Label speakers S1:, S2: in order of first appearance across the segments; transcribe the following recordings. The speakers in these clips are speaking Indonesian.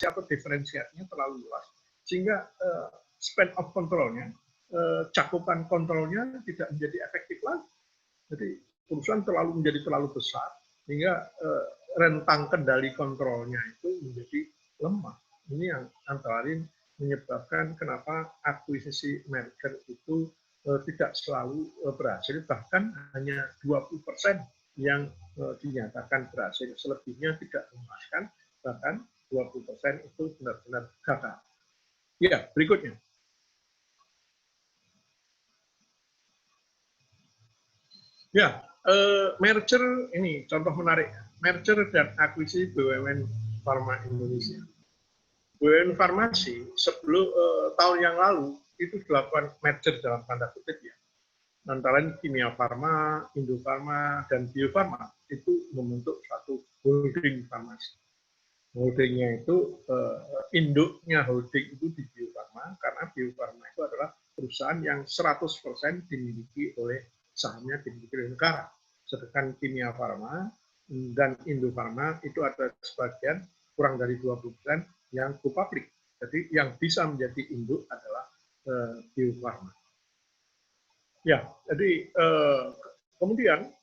S1: atau diferensiatnya terlalu luas, sehingga span of control-nya, cakupan kontrolnya tidak menjadi efektif lagi. Jadi perusahaan menjadi terlalu besar, sehingga rentang kendali kontrolnya itu menjadi lemah. Ini yang antara lain menyebabkan kenapa akuisisi merger itu tidak selalu berhasil, bahkan hanya 20% yang dinyatakan berhasil, selebihnya tidak memuaskan, bahkan 20% itu benar-benar gagal. Ya, berikutnya. Ya, merger ini contoh menarik. Merger dan akuisisi BUMN Farma Indonesia. BUMN Farmasi sebelum tahun yang lalu itu dilakukan merger dalam tanda kutip ya. Antara Kimia Farma, Indo Farma, dan Bio Farma itu membentuk satu holding farmasi. Holdingnya itu induknya holding itu di Bio Farma, karena Bio Farma itu adalah perusahaan yang 100% dimiliki oleh sahamnya dimiliki oleh negara. Sedangkan Kimia Farma dan Indo Farma itu ada sebagian kurang dari 20% yang go public. Jadi yang bisa menjadi induk adalah Bio Farma. Ya, jadi kemudian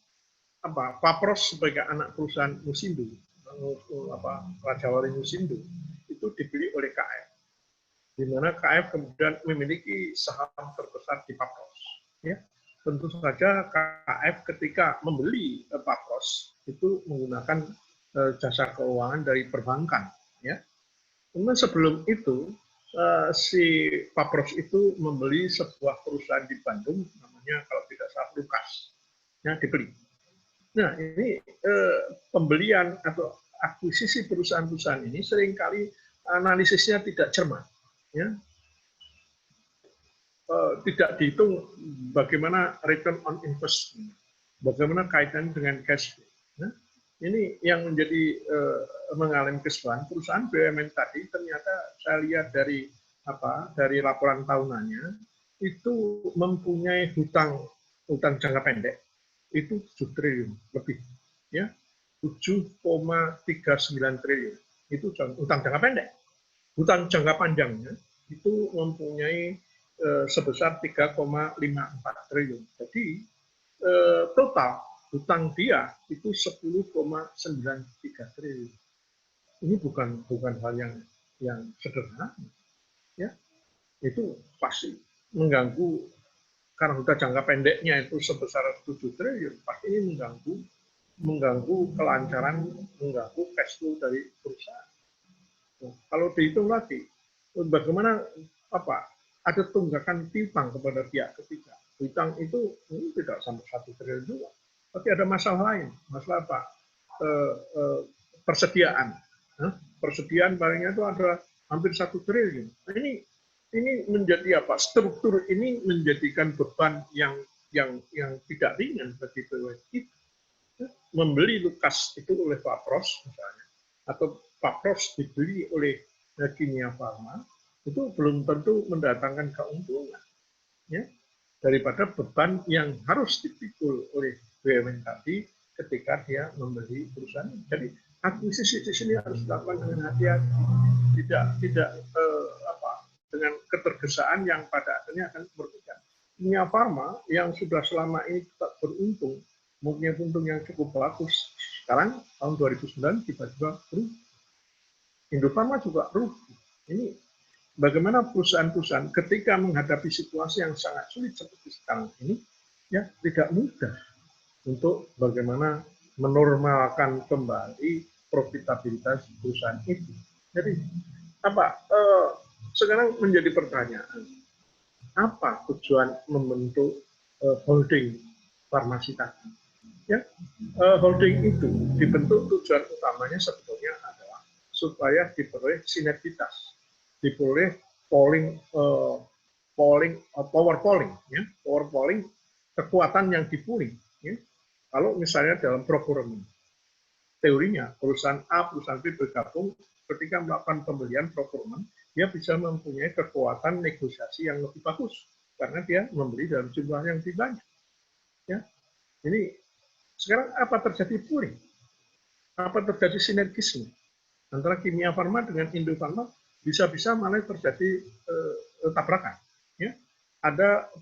S1: Papros sebagai anak perusahaan Musindo, Raja Wali Musindo itu dibeli oleh KF, di mana KF kemudian memiliki saham terbesar di Papros. Ya, tentu saja KF ketika membeli Papros itu menggunakan jasa keuangan dari perbankan. Ya, kemudian sebelum itu si Papros itu membeli sebuah perusahaan di Bandung, namanya kalau tidak salah Lukas, ya dibeli. Nah, ini pembelian atau akuisisi perusahaan-perusahaan ini seringkali analisisnya tidak cermat, ya. Tidak dihitung bagaimana return on investment, bagaimana kaitan dengan cash flow. Nah, ini yang menjadi mengalami kesalahan perusahaan BUMN tadi. Ternyata saya lihat dari laporan tahunannya itu mempunyai hutang jangka pendek itu 7 triliun lebih, ya, 7,39 triliun itu hutang jangka pendek. Hutang jangka panjangnya itu mempunyai sebesar 3,54 triliun. Jadi total hutang dia itu 10,93 triliun. Ini bukan hal yang sederhana, ya. Itu pasti mengganggu. Karena hutang jangka pendeknya itu sebesar 7 triliun, pasti ini mengganggu kelancaran, mengganggu cash flow dari perusahaan. Nah, kalau dihitung lagi, bagaimana ada tunggakan piutang kepada pihak ketiga. Hutang itu tidak sampai 1 triliun juga, tapi ada masalah lain. Masalah apa? Persediaan. Persediaan barangnya itu ada hampir 1 triliun. Nah, ini menjadi apa? Struktur ini menjadikan beban yang tidak ringan bagi BUMN kita. Membeli Lukas itu oleh Papros misalnya, atau Papros dibeli oleh Kimia Farma, itu belum tentu mendatangkan keuntungan, ya, daripada beban yang harus dipikul oleh BUMN tadi ketika dia membeli perusahaan. Jadi akuisisi di sini harus dilakukan dengan hati-hati, tidak dengan ketergesaan yang pada akhirnya akan merugikan. Kimia Farma yang sudah selama ini tetap beruntung, mempunyai untung yang cukup bagus, sekarang tahun 2009 tiba-tiba rugi. Indo Farma juga rugi. Ini bagaimana perusahaan-perusahaan ketika menghadapi situasi yang sangat sulit seperti sekarang ini, ya tidak mudah untuk bagaimana menormalkan kembali profitabilitas perusahaan itu. Jadi sekarang menjadi pertanyaan, apa tujuan membentuk holding farmasi tadi? Ya, holding itu dibentuk tujuan utamanya sebetulnya adalah supaya diperoleh sinergitas, diperoleh power pooling, kekuatan yang dipooling. Ya. Kalau misalnya dalam procurement, teorinya perusahaan A, perusahaan B bergabung, ketika melakukan pembelian procurement, dia bisa mempunyai kekuatan negosiasi yang lebih bagus karena dia membeli dalam jumlah yang lebih banyak. Ya, ini sekarang apa terjadi pooling? Apa terjadi sinergisme? Antara Kimia Farma dengan Indofarma bisa-bisa malah terjadi tabrakan. Ya. Ada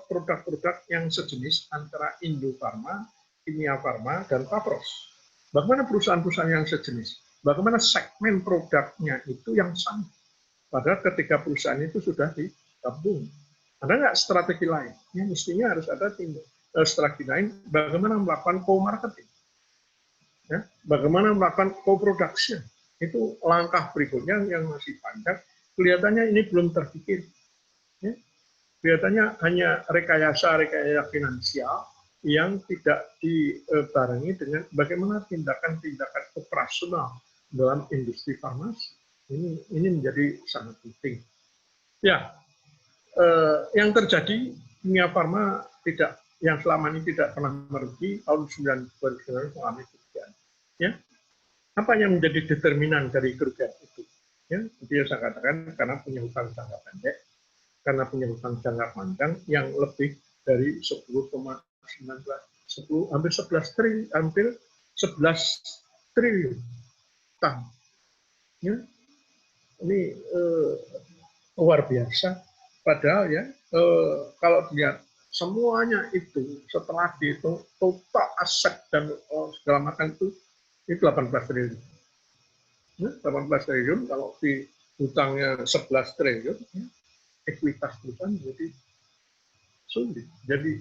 S1: produk-produk yang sejenis antara Indofarma, Kimia Farma, dan Pavros. Bagaimana perusahaan-perusahaan yang sejenis? Bagaimana segmen produknya itu yang sama? Padahal ketika perusahaan itu sudah digabung. Ada nggak strategi lain? Ya, mestinya harus ada strategi lain. Bagaimana melakukan co-marketing? Ya, bagaimana melakukan co-production? Itu langkah berikutnya yang masih panjang. Kelihatannya ini belum terpikir. Ya, kelihatannya hanya rekayasa finansial yang tidak dibarengi dengan bagaimana tindakan-tindakan operasional dalam industri farmasi. Ini menjadi sangat penting. Ya, yang terjadi Kimia Farma yang selama ini tidak pernah merugi, tahun 2009 mengalami kerugian. Ya, apa yang menjadi determinan dari kerugian itu? Ya, itu yang saya katakan karena punya hutang jangka pendek, karena punya hutang jangka panjang yang lebih dari 10,19, hampir 11 triliun utang. Ya, ini luar biasa. Padahal ya kalau dilihat semuanya itu setelah dihitung total aset dan segala macam itu 18 triliun. Ya, 18 triliun kalau di hutangnya 11 triliun, ya, ekuitas perusahaan jadi sulit. Jadi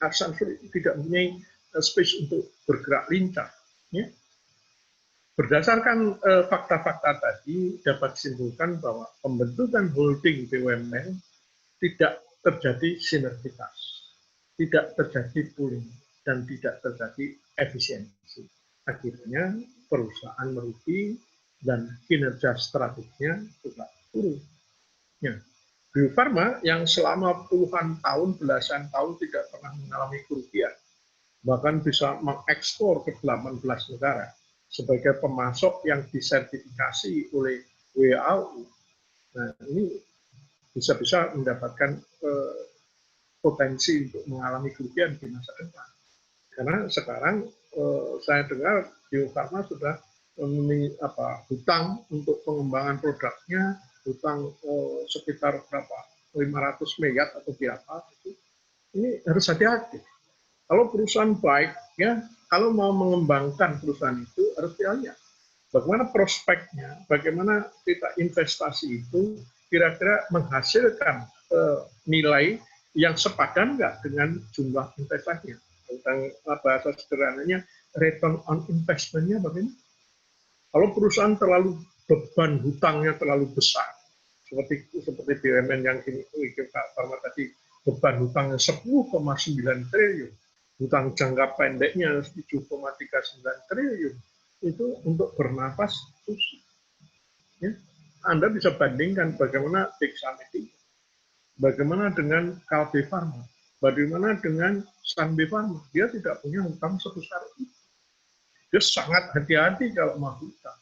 S1: Aksan tidak mempunyai space untuk bergerak lincah. Ya. Berdasarkan fakta-fakta tadi dapat disimpulkan bahwa pembentukan holding BUMN tidak terjadi sinergitas, tidak terjadi pooling, dan tidak terjadi efisiensi. Akhirnya perusahaan merugi dan kinerja strateginya juga turun. Ya. Bio Farma yang selama puluhan tahun, belasan tahun tidak pernah mengalami kerugian, bahkan bisa mengekspor ke 18 negara sebagai pemasok yang disertifikasi oleh WHO. Nah, ini bisa-bisa mendapatkan potensi untuk mengalami kerugian di masa depan. Karena sekarang saya dengar Bio Farma sudah memiliki hutang untuk pengembangan produknya, hutang sekitar berapa 500 miliar atau berapa. Ini harus hati-hati. Kalau perusahaan baik, ya kalau mau mengembangkan perusahaan itu harus dilihat bagaimana prospeknya, bagaimana kita investasi itu kira-kira menghasilkan nilai yang sepadan nggak dengan jumlah investasinya. Tentang bahasa sederhananya return on investment-nya bagaimana? Kalau perusahaan terlalu beban hutangnya terlalu besar, seperti BUMN yang Farma tadi, beban hutangnya 10,9 triliun, hutang jangka pendeknya 7,39 triliun, itu untuk bernafas susah. Ya. Anda bisa bandingkan bagaimana Dexamethasone, bagaimana dengan Kalbe Farma, bagaimana dengan Sanbe Farma. Dia tidak punya hutang sebesar itu. Dia sangat hati-hati kalau mau hutang.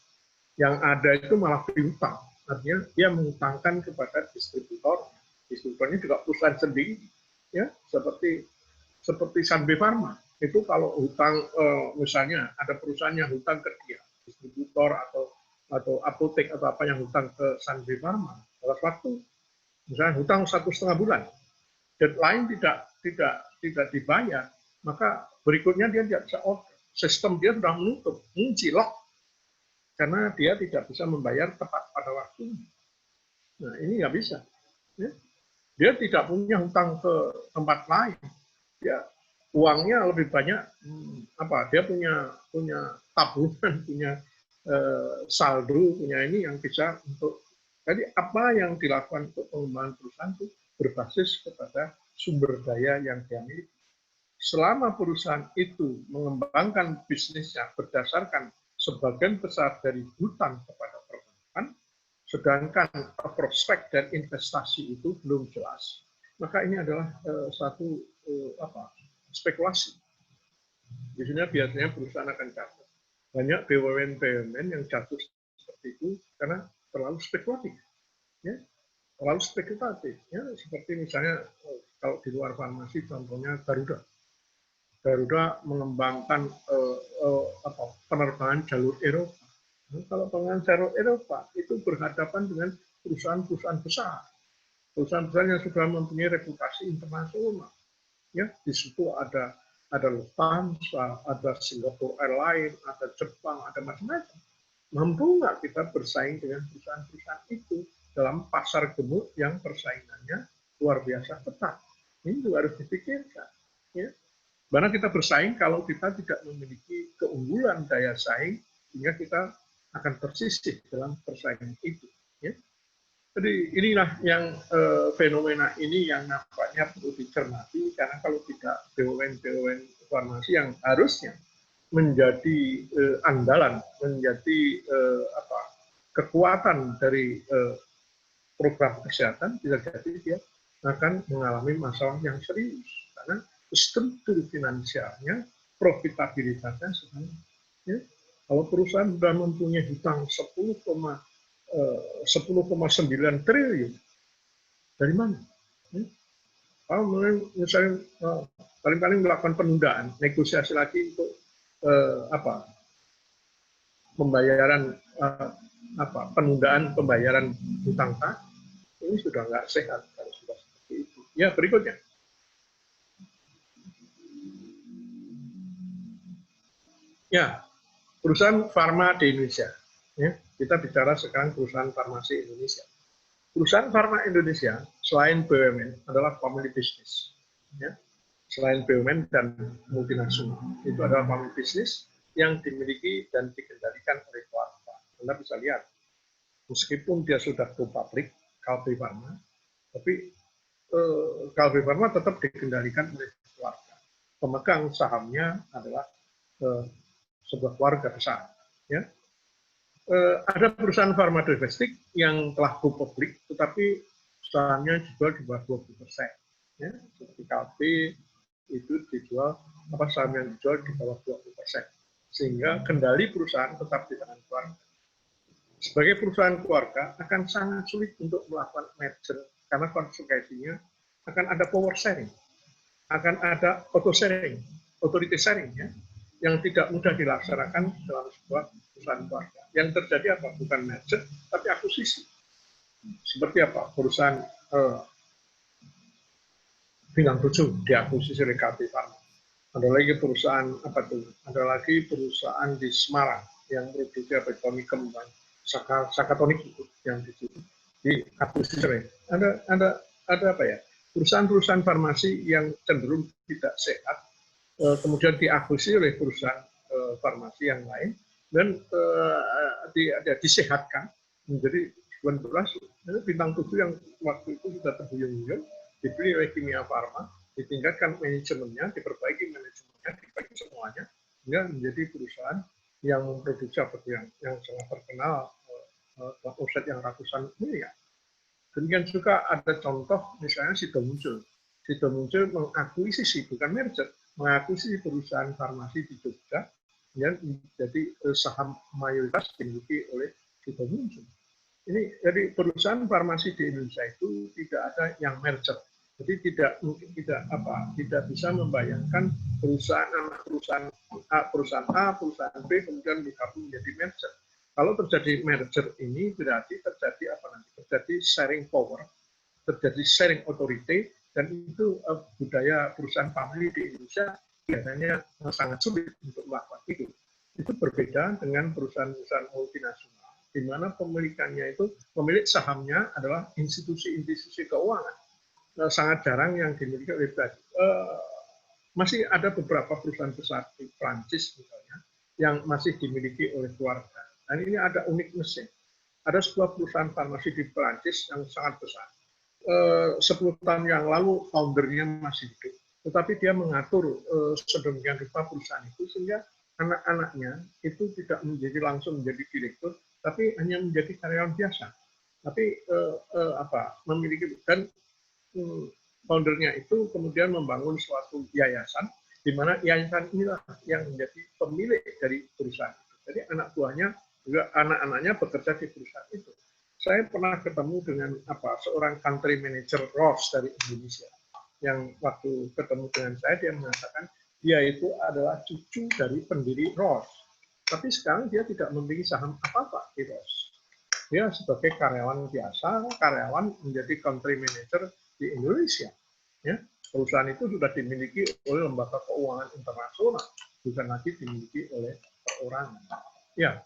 S1: Yang ada itu malah piutang. Artinya dia mengutangkan kepada distributor. Distributornya juga perusahaan sendiri. Ya, seperti Sanbe Farma. Itu kalau hutang misalnya ada perusahaan yang hutang ke dia, distributor atau apotek atau apa yang hutang ke Sanbe Farma, dalam waktu misalnya hutang 1,5 bulan, deadline tidak dibayar, maka berikutnya dia tidak bisa order. Sistem dia sudah menutup, mencilok, karena dia tidak bisa membayar tepat pada waktu. Nah, ini nggak bisa. Ya. Dia tidak punya hutang ke tempat lain. Ya, uangnya lebih banyak dia punya tabungan, punya saldo, punya ini yang bisa untuk. Jadi apa yang dilakukan untuk pengembangan perusahaan itu berbasis kepada sumber daya yang dia miliki. Selama perusahaan itu mengembangkan bisnisnya berdasarkan sebagian besar dari hutang kepada perbankan, sedangkan prospek dan investasi itu belum jelas, maka ini adalah satu spekulasi. Di sini biasanya perusahaan akan jatuh. Banyak BUMN yang jatuh seperti itu karena terlalu spekulatif. Ya, terlalu spekulatif. Ya, seperti misalnya kalau di luar farmasi, contohnya Garuda. Garuda mengembangkan penerbangan jalur Eropa. Nah, kalau pengajar Eropa itu berhadapan dengan perusahaan-perusahaan besar, perusahaan-perusahaan yang sudah mempunyai reputasi internasional. Ya, di situ ada Lufthansa, ada Singapore Airlines, ada Jepang, ada macam-macam. Mampu nggak kita bersaing dengan perusahaan-perusahaan itu dalam pasar gemuk yang persaingannya luar biasa ketat? Ini juga harus dipikirkan. Ya. Karena kita bersaing kalau kita tidak memiliki keunggulan daya saing, sehingga kita akan tersisih dalam persaingan itu. Ya. Jadi inilah yang fenomena ini yang nampaknya perlu dicermati, karena kalau tidak BUMN farmasi yang harusnya menjadi andalan, menjadi kekuatan dari program kesehatan, bisa jadi dia akan mengalami masalah yang serius karena struktur finansialnya, profitabilitasnya sedang. Ya. Kalau perusahaan sudah mempunyai hutang 10,9 triliun, dari mana? Kalau misalnya paling-paling melakukan penundaan, negosiasi lagi untuk pembayaran penundaan pembayaran hutang ini sudah nggak sehat kalau sudah seperti itu. Ya, berikutnya. Ya, perusahaan farma di Indonesia. Ya, kita bicara sekarang perusahaan farmasi Indonesia. Perusahaan farma Indonesia selain BUMN adalah family business. Ya. Selain BUMN dan multinasional, itu adalah family business yang dimiliki dan dikendalikan oleh keluarga. Anda bisa lihat, meskipun dia sudah go public, Kalbe Farma, tapi Kalbe Farma tetap dikendalikan oleh keluarga. Pemegang sahamnya adalah sebuah keluarga besar. Ya. Ada perusahaan farma domestik yang telah go public, tetapi sahamnya dijual di bawah 20%. Ya, seperti Kalbe itu dijual, saham yang dijual di bawah 20%. Sehingga kendali perusahaan tetap di tangan keluarga. Sebagai perusahaan keluarga akan sangat sulit untuk melakukan merger karena konsekuensinya akan ada power sharing, akan ada auto sharing, authority sharing, ya, yang tidak mudah dilaksanakan dalam sebuah perusahaan keluarga. Yang terjadi apa? Bukan merger, tapi akuisisi. Seperti apa? Perusahaan Bintang 7 diakuisisi oleh Kalbe Farma. Ada lagi perusahaan apa tuh? Ada lagi perusahaan di Semarang yang produksi tonikum dan sakatonik itu yang di situ diakuisisi. Ada apa ya? Perusahaan-perusahaan farmasi yang cenderung tidak sehat kemudian diakuisisi oleh perusahaan farmasi yang lain dan disehatkan menjadi sebuah berhasil. Bintang 7 yang waktu itu sudah terhuyung-huyung dibeli oleh Kimia Farma, ditingkatkan manajemennya, diperbaiki manajemennya, diperbaiki semuanya, sehingga menjadi perusahaan yang memproduksi yang sangat terkenal, omset yang ratusan miliar. Demikian juga ada contoh misalnya Sidomuncul. Sidomuncul mengakuisisi, bukan merger, mengakuisisi perusahaan farmasi di Jogja yang menjadi saham mayoritas dimiliki oleh Sidomuncul. Ini jadi perusahaan farmasi di Indonesia itu tidak ada yang merger. Jadi tidak bisa membayangkan perusahaan A, perusahaan B kemudian digabung menjadi merger. Kalau terjadi merger ini berarti terjadi apa nanti? Terjadi sharing power, terjadi sharing authority, dan itu budaya perusahaan family di Indonesia biasanya sangat sulit untuk melakukan itu. Itu berbeda dengan perusahaan-perusahaan multinasional, di mana pemilikannya itu pemilik sahamnya adalah institusi-institusi keuangan. Sangat jarang yang dimiliki oleh pribadi. Masih ada beberapa perusahaan besar di Prancis misalnya yang masih dimiliki oleh keluarga. Dan ini ada uniqueness-nya. Ada sebuah perusahaan farmasi di Prancis yang sangat besar. 10 tahun yang lalu foundernya masih hidup, tetapi dia mengatur sedemikian rupa perusahaan itu sehingga anak-anaknya itu tidak langsung menjadi direktur, tapi hanya menjadi karyawan biasa. Tapi memiliki, dan foundernya itu kemudian membangun suatu yayasan, di mana yayasan inilah yang menjadi pemilik dari perusahaan itu. Jadi anak buahnya juga anak-anaknya bekerja di perusahaan itu. Saya pernah ketemu dengan seorang country manager Ross dari Indonesia, yang waktu ketemu dengan saya dia mengatakan dia itu adalah cucu dari pendiri Ross. Tapi sekarang dia tidak memiliki saham apa-apa di ROS. Dia sebagai karyawan biasa, karyawan menjadi country manager di Indonesia. Ya, perusahaan itu sudah dimiliki oleh lembaga keuangan internasional, bukan lagi dimiliki oleh perorangan. Ya,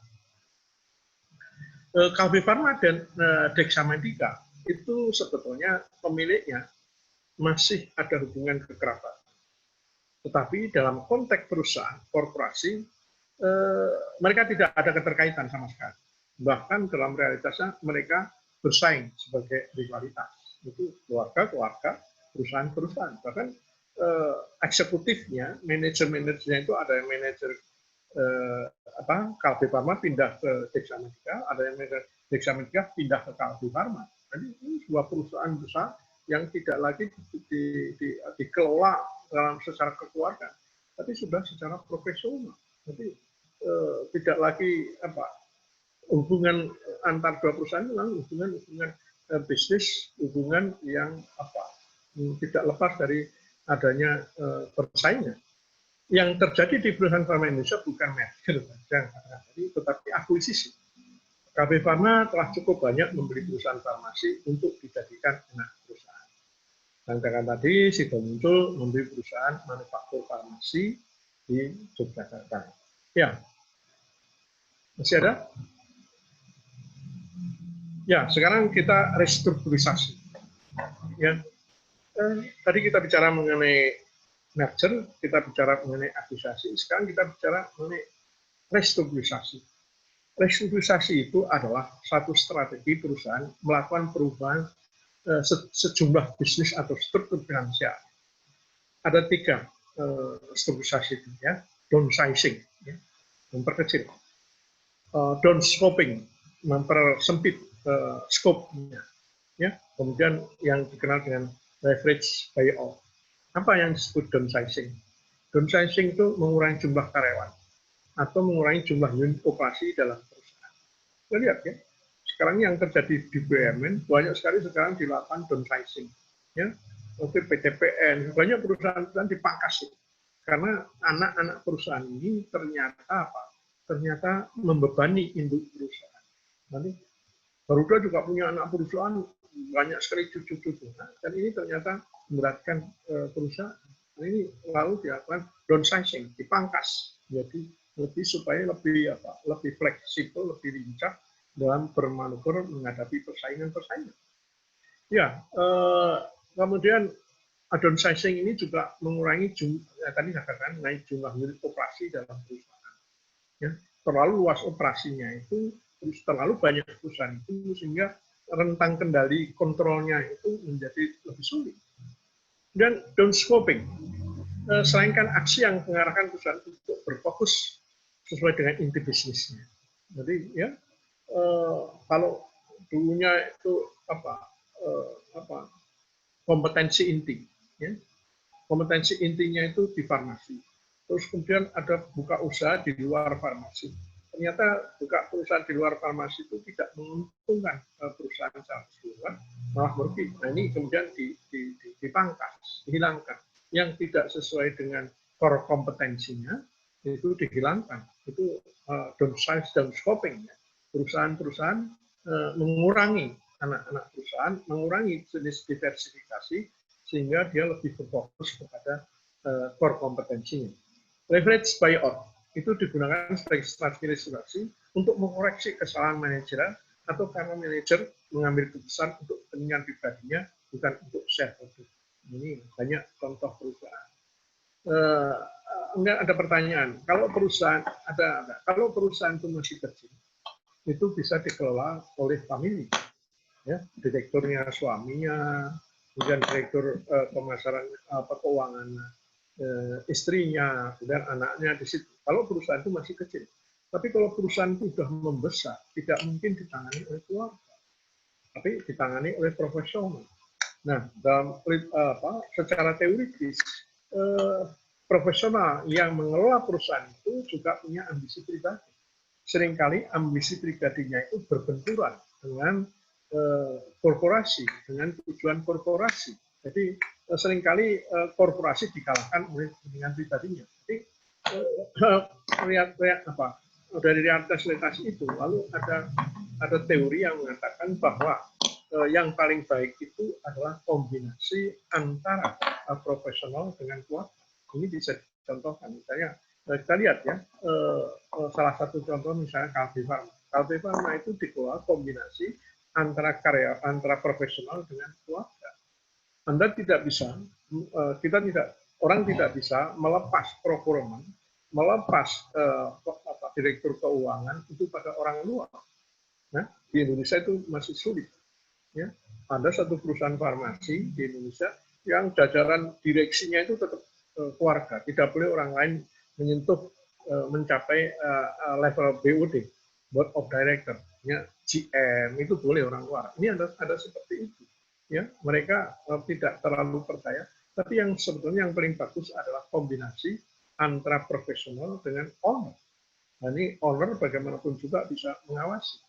S1: Kalbe Farma dan Dexamedica itu sebetulnya pemiliknya masih ada hubungan kekerabatan. Tetapi dalam konteks perusahaan, korporasi, mereka tidak ada keterkaitan sama sekali. Bahkan dalam realitasnya mereka bersaing sebagai rivalitas. Itu keluarga-keluarga, perusahaan-perusahaan. Bahkan eksekutifnya, manajer-manajernya itu ada yang manajer Kalbe Farma pindah ke Dexamedica, ada yang manajer Dexamedica pindah ke Kalbe Farma. Jadi ini sebuah perusahaan besar yang tidak lagi dikelola dalam secara kekeluargaan, tapi sudah secara profesional. Jadi tidak lagi hubungan antar dua perusahaan, lalu hubungan bisnis, hubungan yang tidak lepas dari adanya persaingan. Yang terjadi di perusahaan farma Indonesia bukan merger saja, tetapi akuisisi. KB Farma telah cukup banyak membeli perusahaan farmasi untuk dijadikan anak perusahaan. Sedangkan tadi sudah muncul membeli perusahaan manufaktur farmasi di Yogyakarta. Ya, masih ada? Ya, sekarang kita restrukturisasi. Ya, tadi kita bicara mengenai merger, kita bicara mengenai akuisisi. Sekarang kita bicara mengenai restrukturisasi. Restrukturisasi itu adalah satu strategi perusahaan melakukan perubahan sejumlah bisnis atau struktur finansial. Ada 3 strukturisasi itu, ya. Downsizing, ya, memperkecil. Downscoping, mempersempit scope-nya. Ya. Kemudian yang dikenal dengan leverage buyout. Apa yang disebut downsizing? Downsizing itu mengurangi jumlah karyawan atau mengurangi jumlah unit operasi dalam perusahaan. Kita lihat ya, sekarang yang terjadi di BUMN banyak sekali sekarang dilakukan downsizing. Ya, seperti PTPN, banyak perusahaan-perusahaan dipangkas karena anak-anak perusahaan ini ternyata ternyata membebani induk perusahaan. Nanti Garuda juga punya anak perusahaan banyak sekali cucu-cucu. Dan ini ternyata memberatkan perusahaan. Ini lalu dilakukan downsizing, dipangkas, jadi supaya lebih fleksibel, lebih lincah dalam bermanuver menghadapi persaingan-persaingan. Ya, kemudian downsizing ini juga mengurangi tadi saya katakan naik jumlah unit operasi dalam perusahaan. Ya, terlalu luas operasinya itu, terlalu banyak perusahaan itu sehingga rentang kendali kontrolnya itu menjadi lebih sulit. Dan downscoping, selainkan aksi yang mengarahkan perusahaan untuk berfokus sesuai dengan inti bisnisnya. Jadi ya, kalau dulunya itu kompetensi inti, ya. Kompetensi intinya itu di farmasi. Terus kemudian ada buka usaha di luar farmasi. Ternyata buka perusahaan di luar farmasi itu tidak menguntungkan perusahaan secara keseluruhan, malah merugi. Nah ini kemudian dipangkas, dihilangkan. Yang tidak sesuai dengan core kompetensinya itu dihilangkan. Itu downsize, downscoping. Ya. Perusahaan-perusahaan mengurangi anak-anak perusahaan, mengurangi jenis diversifikasi sehingga dia lebih berfokus kepada core kompetensinya. Leverage buyout itu digunakan sebagai strategi restrukturisasi untuk mengoreksi kesalahan manajeran atau karena manajer mengambil keputusan untuk kepentingan pribadinya bukan untuk shareholder. Ini banyak contoh perusahaan. Enggak ada pertanyaan. Kalau perusahaan kalau perusahaan itu masih kecil, itu bisa dikelola oleh family, ya, direkturnya suaminya, kemudian direktur pemasaran keuangan istrinya, kemudian anaknya di situ. Kalau perusahaan itu masih kecil, tapi kalau perusahaan itu sudah membesar, tidak mungkin ditangani oleh keluarga, tapi ditangani oleh profesional. Nah, dalam secara teoritis, profesional yang mengelola perusahaan itu juga punya ambisi pribadi. Seringkali ambisi pribadinya itu berbenturan dengan korporasi, dengan tujuan korporasi. Jadi seringkali korporasi dikalahkan oleh kepentingan pribadinya. Jadi dari realitas itu, lalu ada teori yang mengatakan bahwa yang paling baik itu adalah kombinasi antara profesional dengan keluarga. Ini bisa dicontohkan, misalnya kita lihat ya, salah satu contoh misalnya Kalbe Pharma. Kalbe Pharma itu dikelola kombinasi antara profesional dengan keluarga. Anda tidak bisa, orang tidak bisa melepas procurement, melepas direktur keuangan itu pada orang luar. Nah, di Indonesia itu masih sulit. Ya, ada satu perusahaan farmasi di Indonesia yang jajaran direksinya itu tetap keluarga, tidak boleh orang lain menyentuh mencapai level BOD, Board of Director, ya, GM itu boleh orang luar. Ini ada seperti itu. Ya, mereka tidak terlalu percaya. Tapi yang sebetulnya yang paling bagus adalah kombinasi antara profesional dengan owner. Nah, ini owner bagaimanapun juga bisa mengawasi.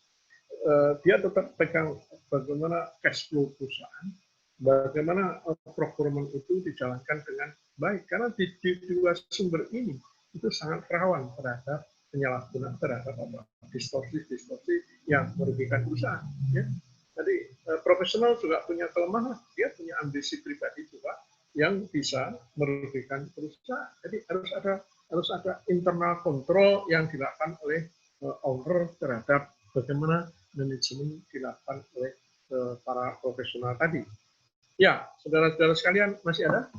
S1: Dia tetap pegang bagaimana cash flow perusahaan, bagaimana procurement itu dijalankan dengan baik. Karena di dua sumber ini itu sangat rawan terhadap penyalahgunaan, terhadap distorsi yang merugikan perusahaan. Ya. Jadi profesional juga punya kelemahan, dia punya ambisi pribadi juga yang bisa merugikan perusahaan. Jadi harus ada internal kontrol yang dilakukan oleh owner terhadap bagaimana manajemen dilakukan oleh para profesional tadi. Ya, saudara-saudara sekalian, masih ada?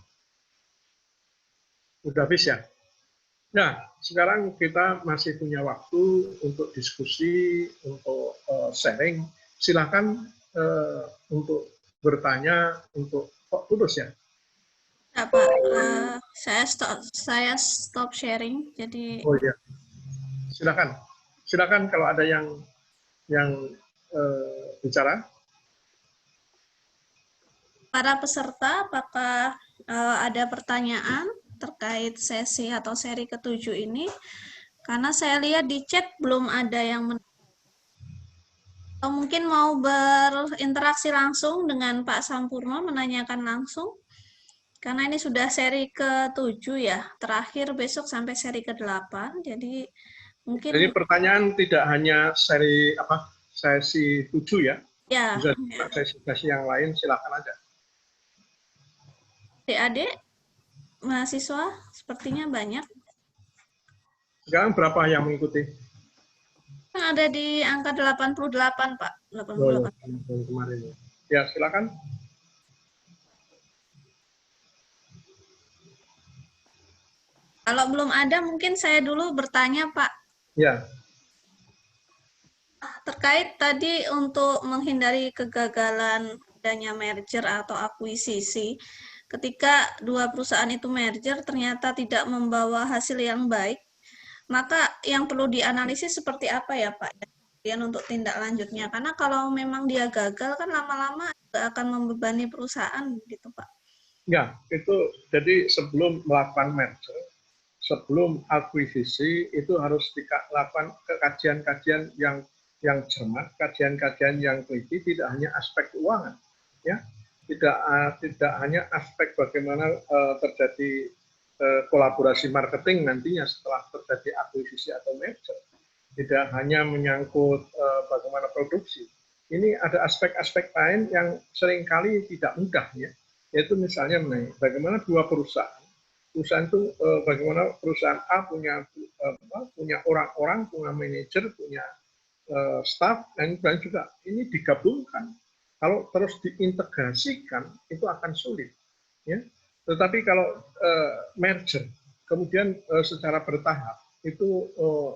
S1: Udah habis ya? Nah, sekarang kita masih punya waktu untuk diskusi, untuk sharing. Silakan untuk bertanya, untuk kok putus ya?
S2: Ya, Pak. Saya stop sharing. Jadi.
S1: Oh iya. Silakan kalau ada yang bicara.
S2: Para peserta, apakah ada pertanyaan terkait sesi atau seri ke-7 ini? Karena saya lihat di chat belum ada yang atau mungkin mau berinteraksi langsung dengan Pak Sampurno, menanyakan langsung. Karena ini sudah seri ke-7 ya, terakhir besok sampai seri ke-8, jadi mungkin.
S1: Jadi pertanyaan tidak hanya sesi 7 ya,
S2: ya,
S1: bisa juga sesi yang lain, silakan aja.
S2: Adik-adik, mahasiswa, sepertinya banyak.
S1: Sekarang berapa yang mengikuti?
S2: Ada di angka 88, Pak. 88.
S1: Oh, kemarin ya. Ya, silakan.
S2: Kalau belum ada, mungkin saya dulu bertanya, Pak.
S1: Ya.
S2: Terkait tadi untuk menghindari kegagalan adanya merger atau akuisisi, ketika dua perusahaan itu merger ternyata tidak membawa hasil yang baik, maka yang perlu dianalisis seperti apa ya, Pak? Kemudian untuk tindak lanjutnya, karena kalau memang dia gagal kan lama-lama juga akan membebani perusahaan gitu, Pak.
S1: Ya, itu jadi sebelum melakukan merger, sebelum akuisisi itu harus dilakukan kajian-kajian yang cermat, kajian-kajian yang teliti, tidak hanya aspek keuangan, ya, tidak hanya aspek bagaimana terjadi kolaborasi marketing nantinya setelah terjadi akuisisi atau merger, tidak hanya menyangkut bagaimana produksi. Ini ada aspek-aspek lain yang seringkali tidak mudah ya, yaitu misalnya bagaimana dua perusahaan itu bagaimana perusahaan A punya orang-orang, punya manajer, punya staff, dan juga ini digabungkan. Kalau terus diintegrasikan itu akan sulit, ya. Tetapi kalau merger kemudian secara bertahap itu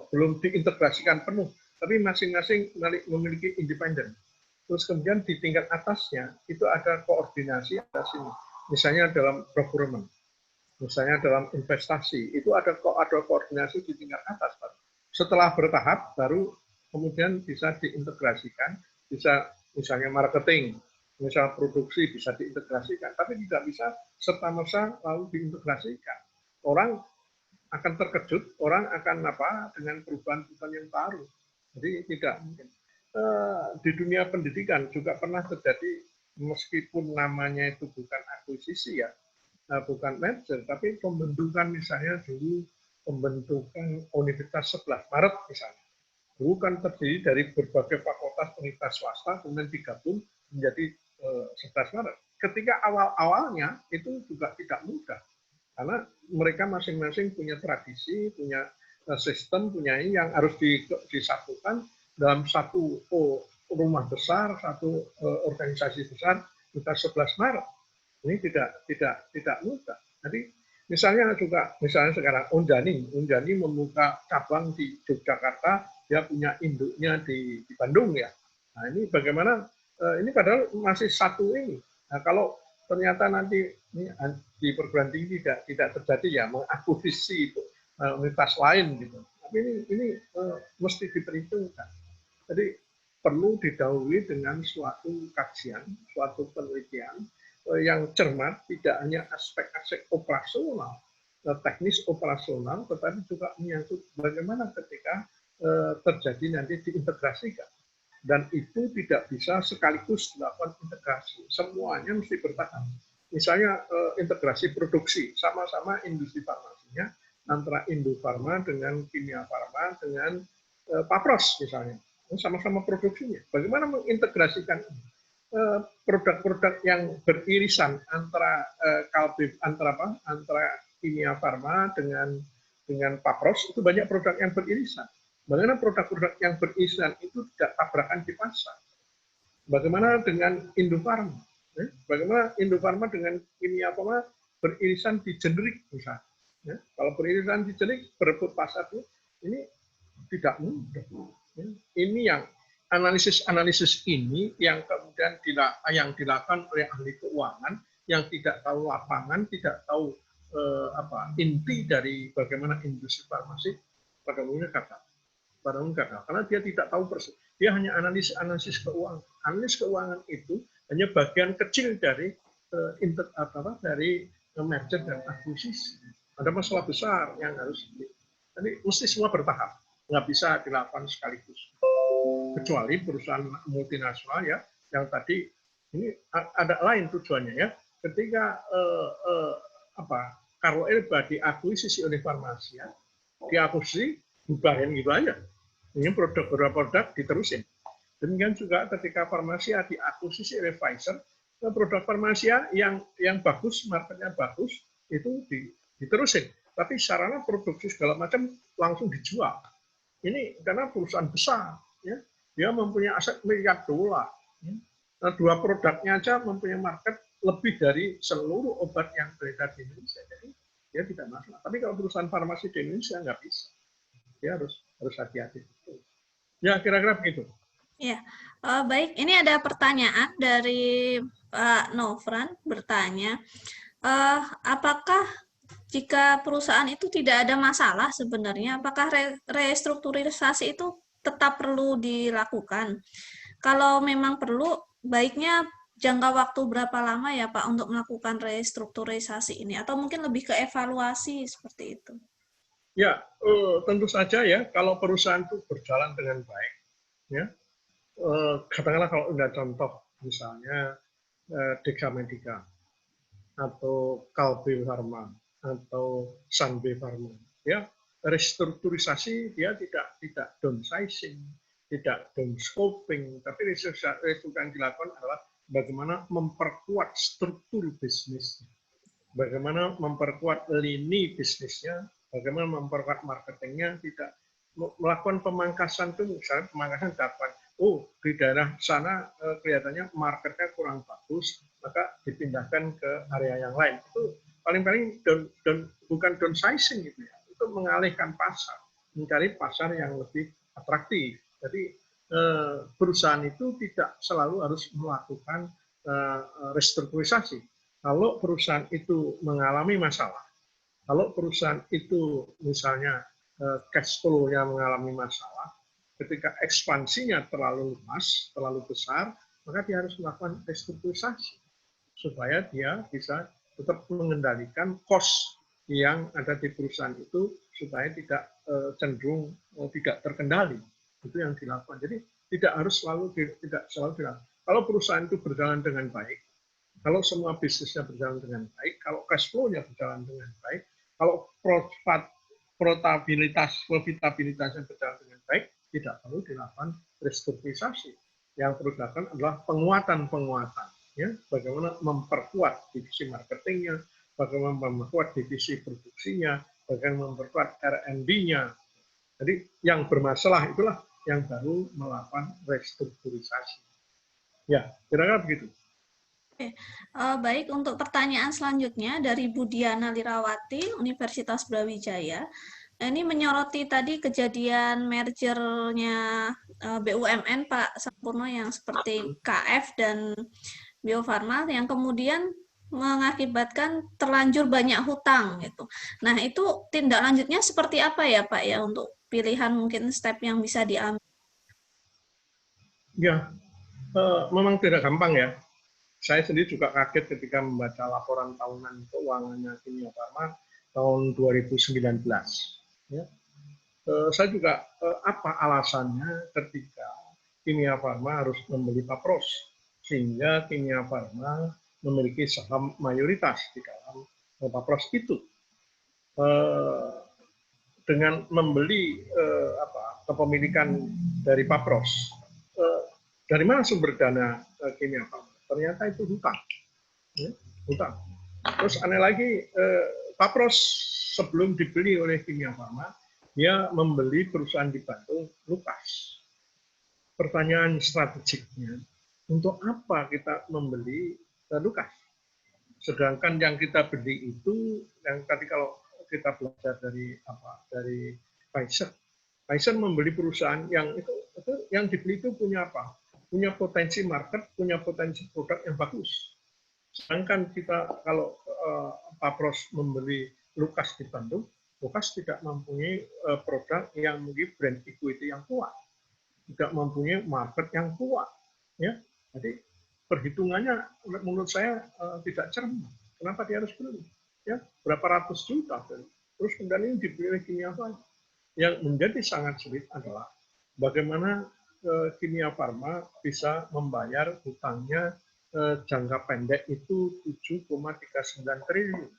S1: belum diintegrasikan penuh, tapi masing-masing memiliki independen. Terus kemudian di tingkat atasnya itu ada koordinasi atas ini, misalnya dalam procurement, misalnya dalam investasi, itu ada koordinasi di tingkat atas. Setelah bertahap, baru kemudian bisa diintegrasikan, bisa misalnya marketing, misal produksi bisa diintegrasikan, tapi tidak bisa serta-merta lalu diintegrasikan. Orang akan terkejut, orang akan dengan perubahan-perubahan yang baru. Jadi tidak mungkin. Di dunia pendidikan juga pernah terjadi, meskipun namanya itu bukan akuisisi ya, bukan merger, tapi pembentukan misalnya dulu pembentukan Universitas 11 Maret misalnya. Dulu kan terdiri dari berbagai fakultas universitas swasta, kemudian digabung menjadi 11 merek. Ketika awal-awalnya itu juga tidak mudah, karena mereka masing-masing punya tradisi, punya sistem, punya ini yang harus disatukan dalam satu rumah besar, satu organisasi besar, kita 11 merek. Ini tidak mudah. Jadi misalnya sekarang Unjani membuka cabang di Yogyakarta, dia punya induknya di Bandung ya. Nah ini bagaimana? Ini padahal masih satu ini. Nah kalau ternyata nanti ini di perguruan tinggi tidak terjadi ya mengakuisisi itu universitas lain gitu. Tapi ini mesti diperhitungkan. Jadi perlu didahului dengan suatu kajian, suatu penelitian yang cermat, tidak hanya aspek-aspek operasional, teknis operasional, tetapi juga menyangkut bagaimana ketika terjadi nanti diintegrasikan. Dan itu tidak bisa sekaligus dilakukan integrasi. Semuanya mesti bertahap. Misalnya integrasi produksi, sama-sama industri farmasinya, antara Indofarma dengan Kimia Farma dengan Papros misalnya. Sama-sama produksinya. Bagaimana mengintegrasikan produk-produk yang beririsan antara antara Kimia Farma dengan Papros, itu banyak produk yang beririsan. Bagaimana produk-produk yang beririsan itu tidak tabrakan di pasar? Bagaimana dengan Indofarma? Bagaimana Indofarma dengan Kimia Farma beririsan di generik misalnya? Kalau beririsan di generik berebut pasar ini tidak mudah. Ini yang analisis ini yang kemudian yang dilakukan oleh ahli keuangan yang tidak tahu lapangan, tidak tahu inti dari bagaimana industri farmasi, pada umumnya gagal. Karena dia tidak tahu persis. Dia hanya analisis keuangan. Analisis keuangan itu hanya bagian kecil dari dari merger dan akuisisi. Ada masalah besar yang harus jadi mesti semua bertahap, nggak bisa dilakukan sekaligus. Kecuali perusahaan multinasional ya, yang tadi ini ada lain tujuannya ya. Ketika Carlo Elba diakuisisi oleh Farmasia, diakuisisi bubarin gitu aja. Ini beberapa produk diterusin. Demikian juga ketika Farmasia diakuisisi oleh Pfizer, produk Farmasia yang bagus, marketnya bagus, itu diterusin. Tapi sarana produksi segala macam langsung dijual. Ini karena perusahaan besar, ya, dia mempunyai aset miliar dolar. Ya. Nah, dua produknya aja mempunyai market lebih dari seluruh obat yang beredar di Indonesia. Jadi dia tidak masalah. Tapi kalau perusahaan farmasi di Indonesia nggak bisa. Dia harus hati-hati. Ya, kira-kira begitu.
S2: Ya, baik. Ini ada pertanyaan dari Pak Novran bertanya, apakah jika perusahaan itu tidak ada masalah sebenarnya, apakah restrukturisasi itu tetap perlu dilakukan? Kalau memang perlu, baiknya jangka waktu berapa lama ya Pak untuk melakukan restrukturisasi ini? Atau mungkin lebih ke evaluasi seperti itu?
S1: Ya, tentu saja ya, kalau perusahaan itu berjalan dengan baik, ya, katakanlah kalau ada contoh, misalnya Dexamedica, atau Kalbe Farma, atau Sanbe Farma, ya, restrukturisasi dia tidak downsizing, tidak downscoping, tapi restrukturisasi yang dilakukan adalah bagaimana memperkuat struktur bisnisnya, bagaimana memperkuat lini bisnisnya, bagaimana memperkuat marketingnya, tidak melakukan pemangkasan itu, misalnya pemangkasan dapat, di daerah sana kelihatannya marketnya kurang bagus, maka dipindahkan ke area yang lain. Itu paling-paling bukan downsizing gitu ya, itu mengalihkan pasar, mencari pasar yang lebih atraktif. Jadi perusahaan itu tidak selalu harus melakukan restrukturisasi. Kalau perusahaan itu mengalami masalah, kalau perusahaan itu misalnya cash flow-nya mengalami masalah, ketika ekspansinya terlalu luas, terlalu besar, maka dia harus melakukan restrukturisasi supaya dia bisa tetap mengendalikan cost yang ada di perusahaan itu supaya tidak cenderung tidak terkendali. Itu yang dilakukan. Jadi tidak selalu dilakukan. Kalau perusahaan itu berjalan dengan baik, kalau semua bisnisnya berjalan dengan baik, kalau cash flow-nya berjalan dengan baik, kalau profitabilitasnya berjalan dengan baik, tidak perlu dilakukan restrukturisasi. Yang perlu dilakukan adalah penguatan-penguatan. Ya, bagaimana memperkuat divisi marketingnya, bagaimana memperkuat divisi produksinya, bagaimana memperkuat R&D-nya. Jadi yang bermasalah itulah yang baru melakukan restrukturisasi. Ya, kira-kira begitu.
S2: Oke, baik, untuk pertanyaan selanjutnya dari Bu Diana Lirawati, Universitas Brawijaya. Ini menyoroti tadi kejadian mergernya BUMN Pak Sampurno yang seperti KF dan Bio Farma yang kemudian mengakibatkan terlanjur banyak hutang gitu. Nah, itu tindak lanjutnya seperti apa ya Pak ya untuk pilihan mungkin step yang bisa diambil?
S1: Ya, memang tidak gampang ya. Saya sendiri juga kaget ketika membaca laporan tahunan keuangannya Kimia Farma tahun 2019. Ya. Saya juga apa alasannya ketika Kimia Farma harus membeli Papros sehingga Kimia Farma memiliki saham mayoritas di dalam Papros itu. Dengan membeli kepemilikan dari Papros, dari mana sumber dana Kimia Farma? Ternyata itu hutang. Ya, hutang. Terus aneh lagi, Papros sebelum dibeli oleh Kimia Farma, dia membeli perusahaan di Bandung, Lukas. Pertanyaan strategiknya, untuk apa kita membeli Lukas? Sedangkan yang kita beli itu, yang tadi kalau kita belajar dari Pfizer, Pfizer membeli perusahaan yang itu yang dibeli itu punya apa? Punya potensi market, punya potensi produk yang bagus. Sedangkan kita kalau Papros membeli Lukas di Bandung, Lukas tidak mempunyai produk yang memiliki brand equity yang kuat, tidak mempunyai market yang kuat. Ya, jadi perhitungannya menurut saya tidak cermat. Kenapa dia harus beli? Ya, berapa ratus juta. Terus kemudian ini dibeli Kimia Farma. Yang menjadi sangat sulit adalah bagaimana Kimia Farma bisa membayar hutangnya jangka pendek itu 7,39 triliun.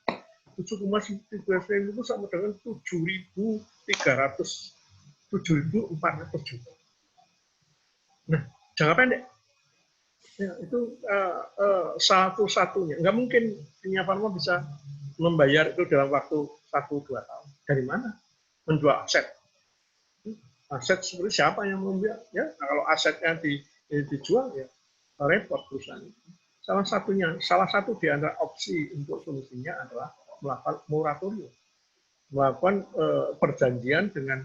S1: 7,39 triliun itu sama dengan 7.400 juta. Nah, jangka pendek. Ya, itu satu-satunya. Nggak mungkin Kimia Farma bisa membayar itu dalam waktu 1-2 tahun. Dari mana? Menjual aset. Aset seperti siapa yang membeli? Ya, nah, kalau asetnya dijual, ya repot perusahaan itu. Salah satu di antara opsi untuk solusinya adalah melakukan moratorium, melakukan perjanjian dengan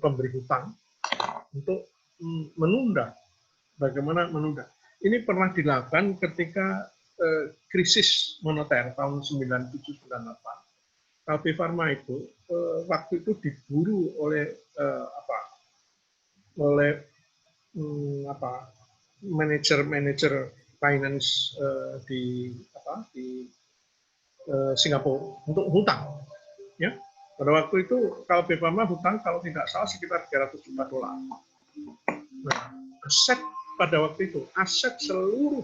S1: pemberi hutang untuk menunda. Bagaimana menunda? Ini pernah dilakukan ketika krisis moneter tahun 97-98. KB Farma itu waktu itu diburu oleh manajer finance di Singapura untuk hutang. Ya, pada waktu itu KB Farma hutang kalau tidak salah sekitar 300 juta dolar. Nah, aset pada waktu itu, aset seluruh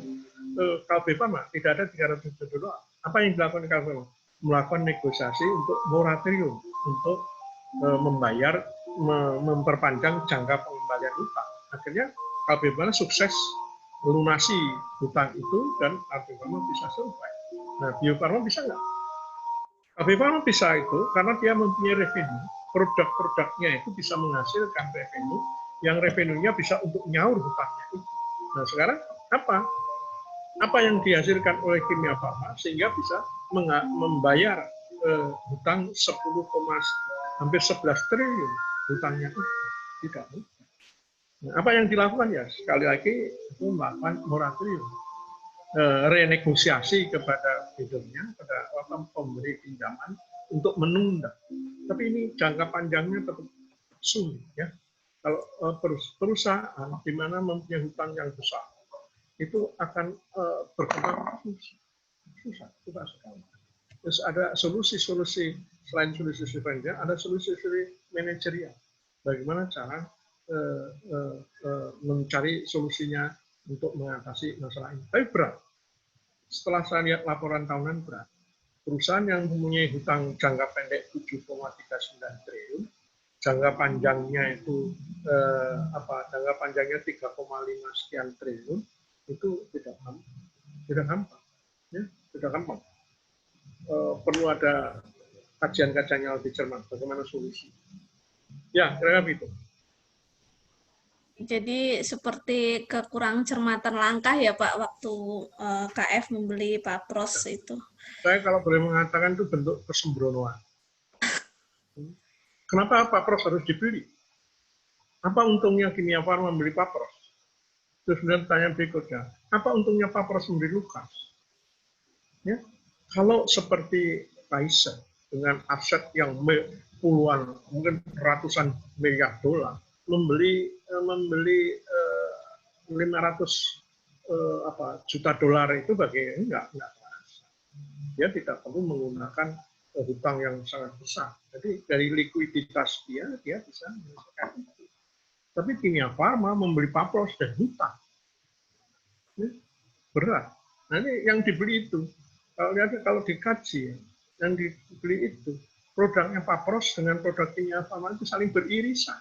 S1: KB Farma tidak ada 300 juta dolar. Apa yang dilakukan KB Farma? Melakukan negosiasi untuk moratorium untuk memperpanjang jangka pengembalian hutang. Akhirnya KB Farma sukses melunasi hutang itu dan KB Farma bisa survive. Nah, Bio Farma bisa nggak? KB Farma bisa itu karena dia mempunyai revenue, produk-produknya itu bisa menghasilkan revenue, yang revenue-nya bisa untuk nyaur hutangnya itu. Nah, sekarang apa yang dihasilkan oleh Kimia Farma sehingga bisa membayar hutang hampir 11 triliun hutangnya itu tidak mudah. Nah, apa yang dilakukan ya sekali lagi itu melakukan moratorium, renegosiasi kepada vendornya, kepada pemberi pinjaman untuk menunda. Tapi ini jangka panjangnya tetap sulit ya. Kalau perusahaan di mana mempunyai hutang yang besar itu akan berkembang susah sekali. Terus ada solusi-solusi selain solusi finansial, ada solusi-solusi manajerial. Bagaimana cara mencari solusinya untuk mengatasi masalah ini. Tapi berat. Setelah saya lihat laporan tahunan berat, perusahaan yang mempunyai hutang jangka pendek 7,39 triliun, jangka panjangnya itu jangka panjangnya 3,5 sekian triliun, itu tidak gampang, ya, tidak gampang. Perlu ada kajian-kajian yang lebih cermat bagaimana solusi. Ya, kira-kira begitu.
S2: Jadi seperti kekurang cermatan langkah ya Pak waktu KF membeli Papros itu.
S1: Saya kalau boleh mengatakan itu bentuk kesembronoan. Kenapa Papros harus dibeli? Apa untungnya Kimia Farma membeli Papros? Terus kemudian pertanyaan berikutnya, apa untungnya Papros membeli Lukas? Ya, kalau seperti Pfizer dengan aset yang puluhan, mungkin ratusan miliar dolar, membeli 500 juta dolar itu enggak terasa. Dia tidak perlu menggunakan hutang yang sangat besar. Jadi dari likuiditas dia bisa menyelesaikan itu. Tapi Kimia Farma membeli Papros dan hutang. Ini berat. Nah ini yang dibeli itu, kalau dikaji, yang dibeli itu, produknya Papros dengan produk Kimia Farma itu saling beririsan.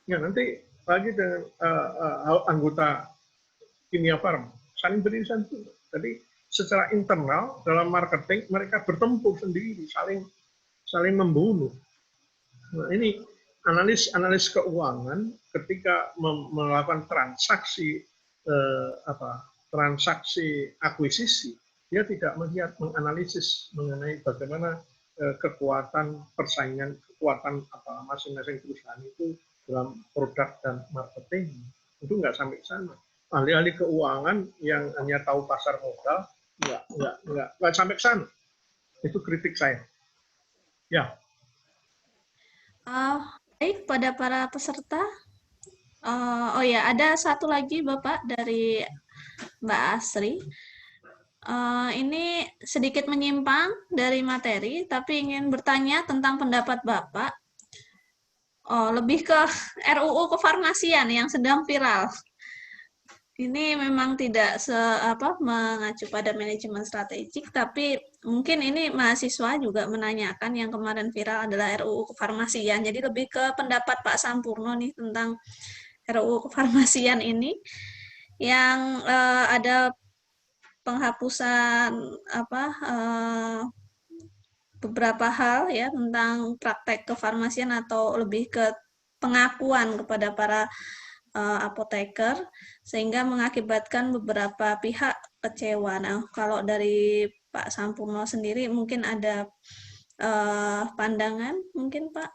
S1: Ya, nanti lagi dengan anggota Kimia Farma saling beririsan itu. Jadi secara internal dalam marketing mereka bertempur sendiri, saling membunuh. Nah, ini analis keuangan ketika melakukan transaksi transaksi akuisisi, dia tidak menganalisis mengenai bagaimana kekuatan persaingan, kekuatan masing-masing perusahaan itu dalam produk dan marketing. Itu nggak sampai sana. Ahli-ahli keuangan yang hanya tahu pasar modal nggak sampai ke sana. Itu kritik saya. Ya.
S2: Baik, pada para peserta. Oh ya, ada satu lagi Bapak dari Mbak Asri. Ini sedikit menyimpang dari materi, tapi ingin bertanya tentang pendapat Bapak. Lebih ke RUU kefarmasian yang sedang viral. Ini memang tidak mengacu pada manajemen strategik, tapi mungkin ini mahasiswa juga menanyakan yang kemarin viral adalah RUU kefarmasian. Jadi lebih ke pendapat Pak Sampurno nih tentang RUU kefarmasian ini yang ada penghapusan beberapa hal ya tentang praktek kefarmasian atau lebih ke pengakuan kepada para apoteker sehingga mengakibatkan beberapa pihak kecewa. Nah, kalau dari Pak Sampurno sendiri mungkin ada pandangan mungkin Pak?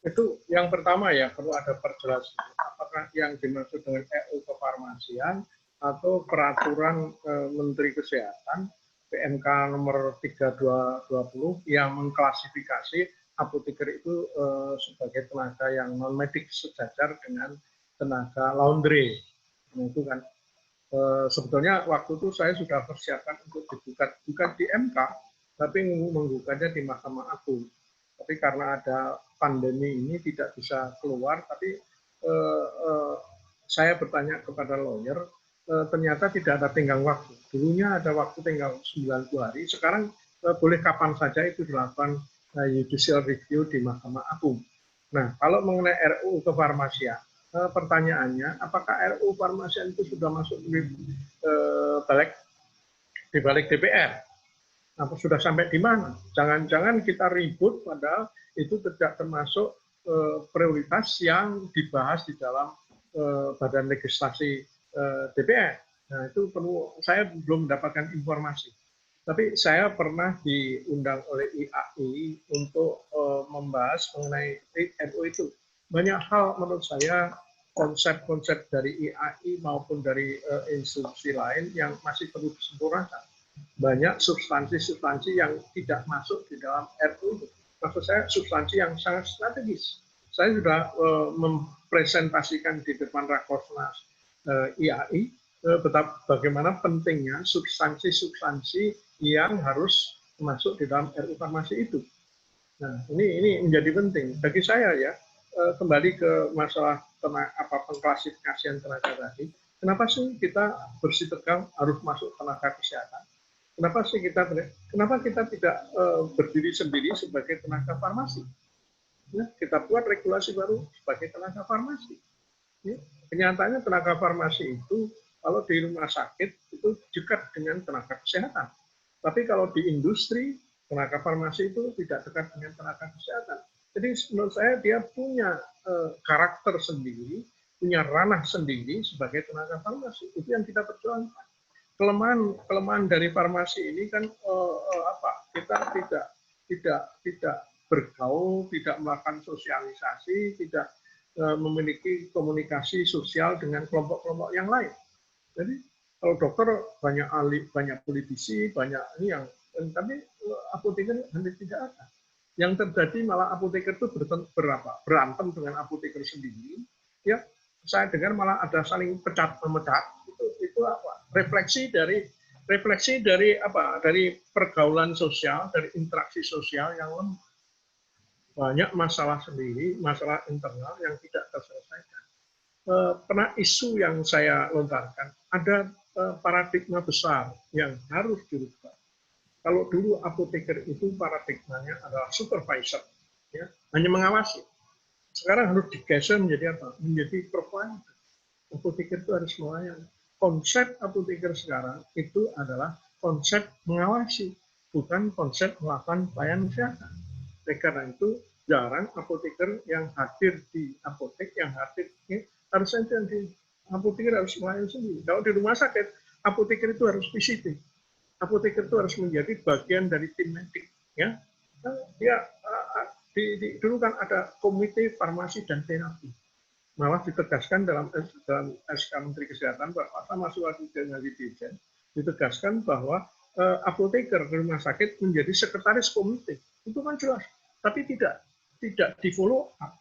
S1: Itu yang pertama ya, perlu ada perjelasan. Apakah yang dimaksud dengan RUU kefarmasian atau peraturan Menteri Kesehatan PMK nomor 3220 yang mengklasifikasi apoteker itu sebagai tenaga yang non-medik sejajar dengan tenaga laundry. Nah, itu kan sebetulnya waktu itu saya sudah persiapkan untuk digugat bukan di MK, tapi menggugatnya di Mahkamah Agung. Tapi karena ada pandemi ini tidak bisa keluar, tapi saya bertanya kepada lawyer, ternyata tidak ada tenggang waktu. Dulunya ada waktu tinggal 90 hari, sekarang boleh kapan saja itu dilakukan judicial review di Mahkamah Agung. Nah, kalau mengenai RUU kefarmasian, pertanyaannya, apakah RUU kefarmasian itu sudah masuk di balik DPR? Apa sudah sampai di mana? Jangan-jangan kita ribut padahal itu tidak termasuk prioritas yang dibahas di dalam badan legislasi DPR. Nah, itu perlu, saya belum mendapatkan informasi. Tapi saya pernah diundang oleh IAI untuk membahas mengenai RUU itu. Banyak hal menurut saya konsep-konsep dari IAI maupun dari institusi lain yang masih perlu disempurnakan. Banyak substansi-substansi yang tidak masuk di dalam RUU. Maksud saya substansi yang sangat strategis. Saya sudah mempresentasikan di depan Rakornas IAI betapa bagaimana pentingnya substansi-substansi yang harus masuk di dalam RUU farmasi itu. Nah, ini menjadi penting bagi saya ya. Kembali ke masalah pengklasifikasian tenaga tadi. Kenapa sih kita bersitegang harus masuk tenaga kesehatan? Kenapa kita tidak berdiri sendiri sebagai tenaga farmasi? Ya, kita buat regulasi baru sebagai tenaga farmasi. Ya, kenyataannya tenaga farmasi itu kalau di rumah sakit itu dekat dengan tenaga kesehatan. Tapi kalau di industri, tenaga farmasi itu tidak dekat dengan tenaga kesehatan. Jadi menurut saya dia punya karakter sendiri, punya ranah sendiri sebagai tenaga farmasi. Itu yang kita perjuangkan. Kelemahan dari farmasi ini kan kita tidak bergaul, tidak melakukan sosialisasi, tidak memiliki komunikasi sosial dengan kelompok-kelompok yang lain. Jadi kalau dokter banyak ahli, banyak politisi, banyak ini yang, tapi apoteker hampir tidak ada. Yang terjadi malah apoteker itu berantem dengan apoteker sendiri. Ya, saya dengar malah ada saling pecat-memecat. Itu apa? Refleksi dari apa? Dari pergaulan sosial, dari interaksi sosial yang lemah. Banyak masalah sendiri, masalah internal yang tidak terselesaikan. Pernah isu yang saya lontarkan, ada paradigma besar yang harus dirubah. Kalau dulu apoteker itu paradigmanya adalah supervisor, ya, hanya mengawasi. Sekarang harus digeser menjadi apa? Menjadi provider. Apoteker itu harus melayani. Konsep apoteker sekarang itu adalah konsep mengawasi, bukan konsep melakukan pelayanan kesehatan. Karena itu jarang apoteker yang hadir di apotek, yang hadir harus saja di apoteker harus melayani sendiri. Kalau di rumah sakit, apoteker itu harus visiting. Apoteker itu harus menjadi bagian dari tim medik. Ya, dia dulu kan ada komite farmasi dan terapi. Malah ditegaskan dalam SK Menteri Kesehatan bahwa sama suatu dengan Dirjen ditegaskan bahwa apoteker di rumah sakit menjadi sekretaris komite. Itu kan jelas, tapi tidak di follow up.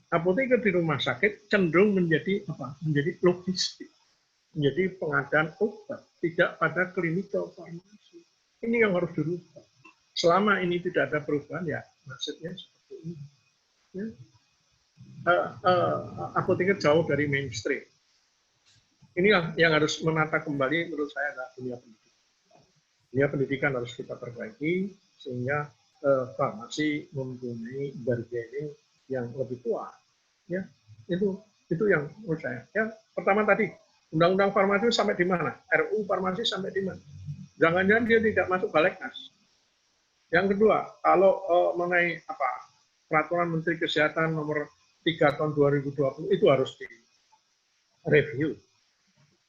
S1: Apoteker di rumah sakit cenderung menjadi apa? Menjadi logistik, menjadi pengadaan obat, tidak pada clinical farmasi. Ini yang harus dirubah. Selama ini tidak ada perubahan, ya maksudnya seperti ini. Ya. Apoteker jauh dari mainstream. Ini yang harus menata kembali menurut saya adalah dunia pendidikan. Dunia pendidikan harus kita perbaiki sehingga farmasi mempunyai bargaining yang lebih kuat. Ya, itu yang menurut saya. Ya, pertama tadi undang-undang farmasi sampai di mana? RUU farmasi sampai di mana? Jangan-jangan dia tidak masuk Balegnas. Yang kedua, kalau mengenai apa peraturan Menteri Kesehatan nomor 3 tahun 2020 itu harus direview.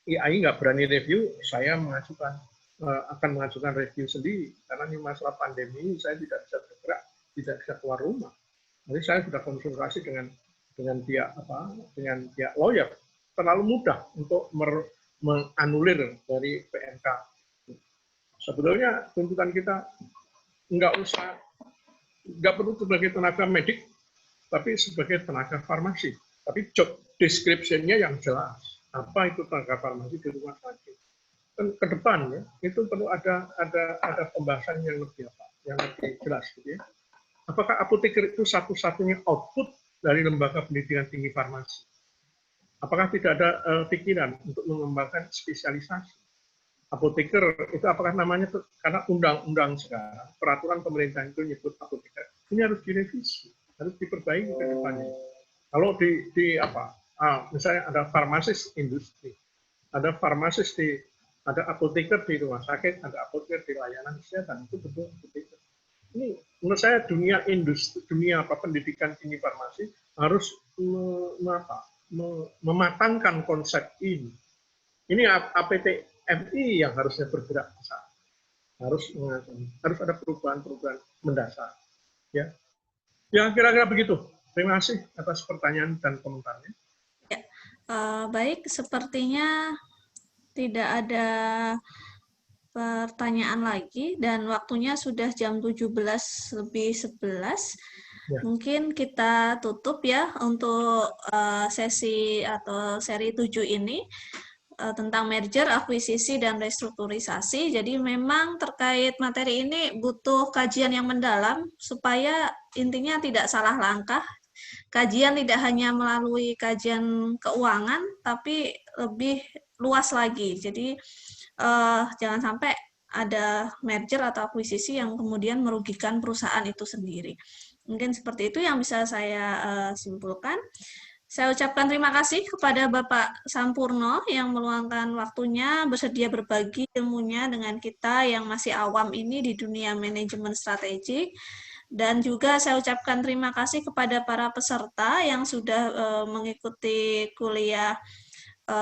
S1: IAI nggak berani review, saya akan mengajukan review sendiri karena ini masalah pandemi ini saya tidak bisa bergerak, tidak bisa keluar rumah. Jadi saya sudah konsultasi dengan pihak lawyer. Terlalu mudah untuk menganulir dari PMK. Sebetulnya tuntutan kita nggak perlu sebagai tenaga medik, tapi sebagai tenaga farmasi. Tapi job description-nya yang jelas. Apa itu tenaga farmasi di rumah sakit? Dan ke depan ya, itu perlu ada pembahasan yang lebih jelas gitu ya. Apakah apoteker itu satu-satunya output dari lembaga pendidikan tinggi farmasi? Apakah tidak ada pikiran untuk mengembangkan spesialisasi? Apoteker itu apakah namanya karena undang-undang sekarang, peraturan pemerintah itu menyebut apoteker. Ini harus direvisi, harus diperbaiki ke depannya. Kalau misalnya ada farmasis industri, ada ada apoteker di rumah sakit, ada apoteker di layanan kesehatan, itu betul apoteker. Ini menurut saya dunia industri, dunia pendidikan tinggi farmasi harus mematangkan konsep ini. Ini APTMI yang harusnya bergerak ke sana. Harus ada perubahan-perubahan mendasar. Ya, kira-kira begitu. Terima kasih atas pertanyaan dan komentarnya.
S2: Ya, baik, sepertinya tidak ada pertanyaan lagi dan waktunya sudah jam 17:11. Ya. Mungkin kita tutup ya untuk sesi atau seri 7 ini tentang merger, akuisisi, dan restrukturisasi. Jadi memang terkait materi ini butuh kajian yang mendalam supaya intinya tidak salah langkah. Kajian tidak hanya melalui kajian keuangan, tapi lebih luas lagi. Jadi jangan sampai ada merger atau akuisisi yang kemudian merugikan perusahaan itu sendiri. Mungkin seperti itu yang bisa saya simpulkan. Saya ucapkan terima kasih kepada Bapak Sampurno yang meluangkan waktunya bersedia berbagi ilmunya dengan kita yang masih awam ini di dunia manajemen strategik. Dan juga saya ucapkan terima kasih kepada para peserta yang sudah mengikuti kuliah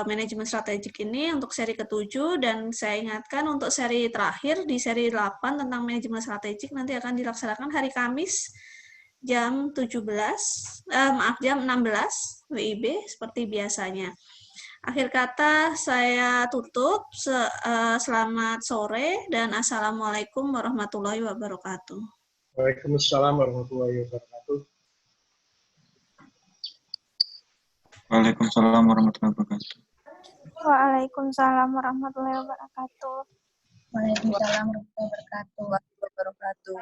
S2: manajemen strategik ini untuk seri ke-7, dan saya ingatkan untuk seri terakhir di seri 8 tentang manajemen strategik nanti akan dilaksanakan hari Kamis jam 16 WIB seperti biasanya. Akhir kata saya tutup. Selamat sore dan assalamualaikum warahmatullahi wabarakatuh.
S1: Waalaikumsalam warahmatullahi wabarakatuh.
S3: Waalaikumsalam warahmatullahi wabarakatuh.
S4: Waalaikumsalam warahmatullahi wabarakatuh.
S5: Waalaikumsalam warahmatullahi wabarakatuh.